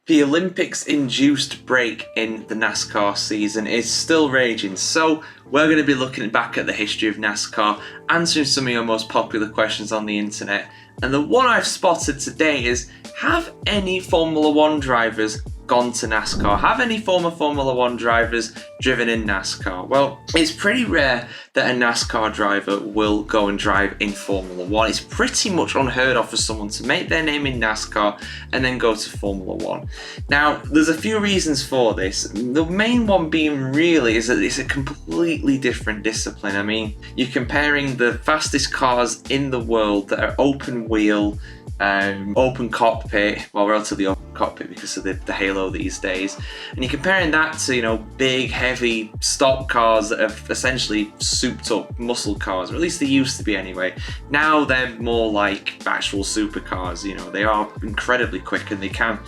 The Olympics-induced break in the NASCAR season is still raging, so we're going to be looking back at the history of NASCAR, answering some of your most popular questions on the internet. And the one I've spotted today is, have any Formula One drivers gone to NASCAR? Have any former Formula One drivers driven in NASCAR? Well, it's pretty rare that a NASCAR driver will go and drive in Formula One. It's pretty much unheard of for someone to make their name in NASCAR and then go to Formula One. Now, there's a few reasons for this. The main one being really is that it's a completely different discipline. I mean, you're comparing the fastest cars in the world that are open wheel, open cockpit, well, relatively open cockpit because of the halo these days, and you're comparing that to, big, heavy stock cars that have essentially souped up muscle cars, or at least they used to be anyway. Now they're more like actual supercars. They are incredibly quick, and they can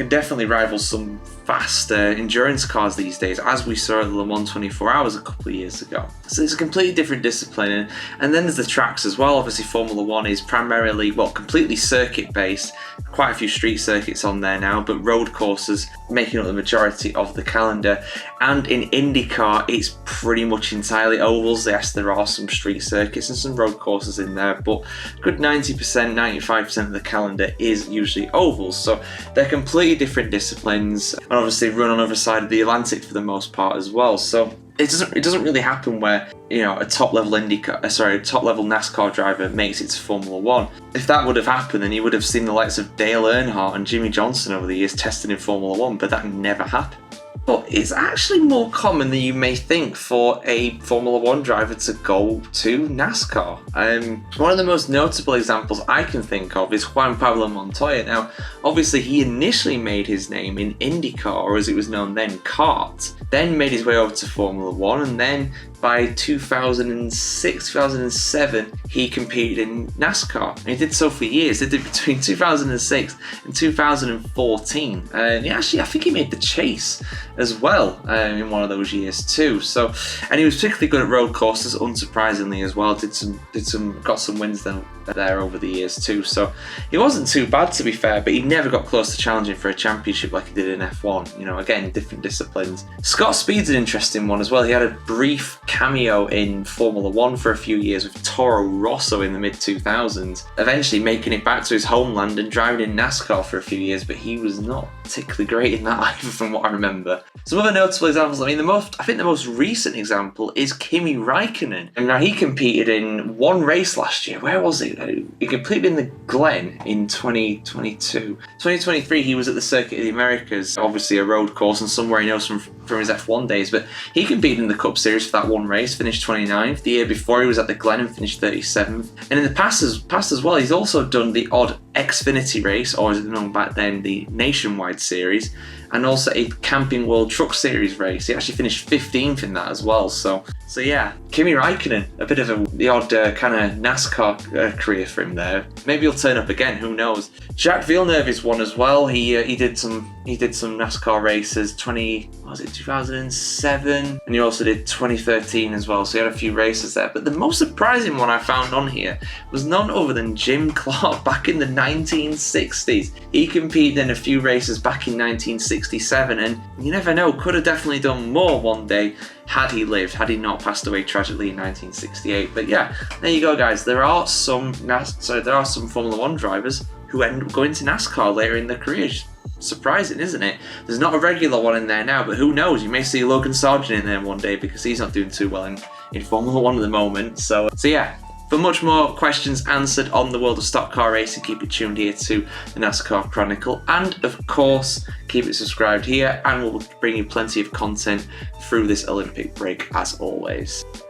definitely rival some fast endurance cars these days, as we saw at the Le Mans 24 Hours a couple of years ago. So it's a completely different discipline, and then there's the tracks as well. Obviously, Formula One is primarily, completely circuit based. Quite a few street circuits on there now, but road courses making up the majority of the calendar. And in IndyCar, it's pretty much entirely ovals. Yes, there are some street circuits and some road courses in there, but a good 90%, 95% of the calendar is usually ovals. So they're completely different disciplines, and obviously run on the other side of the Atlantic for the most part as well. So it doesn't really happen where a top level NASCAR driver makes it to Formula One. If that would have happened, then you would have seen the likes of Dale Earnhardt and Jimmy Johnson over the years testing in Formula One, but that never happened. But it's actually more common than you may think for a Formula One driver to go to NASCAR. One of the most notable examples I can think of is Juan Pablo Montoya. Now, obviously, he initially made his name in IndyCar, or as it was known then, kart, then made his way over to Formula One, and then by 2006, 2007, he competed in NASCAR. And he did so for years. He did between 2006 and 2014. And I think he made the chase as well in one of those years too. So, and he was particularly good at road courses, unsurprisingly as well. Got some wins there over the years too. So he wasn't too bad, to be fair, but he never got close to challenging for a championship like he did in F1. Again, different disciplines. Scott Speed's an interesting one as well. He had a brief cameo in Formula One for a few years with Toro Rosso in the mid-2000s, eventually making it back to his homeland and driving in NASCAR for a few years, but he was not particularly great in that either from what I remember. Some other notable examples, I think the most recent example is Kimi Räikkönen. And now he competed in one race last year. Where was it? He competed in the Glen in 2022. 2023 he was at the Circuit of the Americas, obviously a road course and somewhere he knows from his F1 days, but he competed in the Cup Series for that one race, finished 29th. The year before he was at the Glen and finished 37th. And in the past as well, he's also done the odd Xfinity race, or as it was known back then, the Nationwide Series, and also a Camping World Truck Series race. He actually finished 15th in that as well. So yeah, Kimi Räikkönen, a bit of the odd kind of NASCAR career for him there. Maybe he'll turn up again, who knows. Jacques Villeneuve is one as well. He did some NASCAR races, 2007, and he also did 2013 as well. So he had a few races there. But the most surprising one I found on here was none other than Jim Clark back in the 1960s. He competed in a few races back in 1967, and you never know, could have definitely done more one day had he lived, had he not passed away tragically in 1968. But yeah, there you go, guys. There are some Formula One drivers who end up going to NASCAR later in their careers. Surprising, isn't it? There's not a regular one in there now, but who knows? You may see Logan Sargent in there one day because he's not doing too well in Formula One at the moment. So yeah. For much more questions answered on the world of stock car racing, keep it tuned here to the NASCAR Chronicle. And of course, keep it subscribed here, and we'll bring you plenty of content through this Olympic break as always.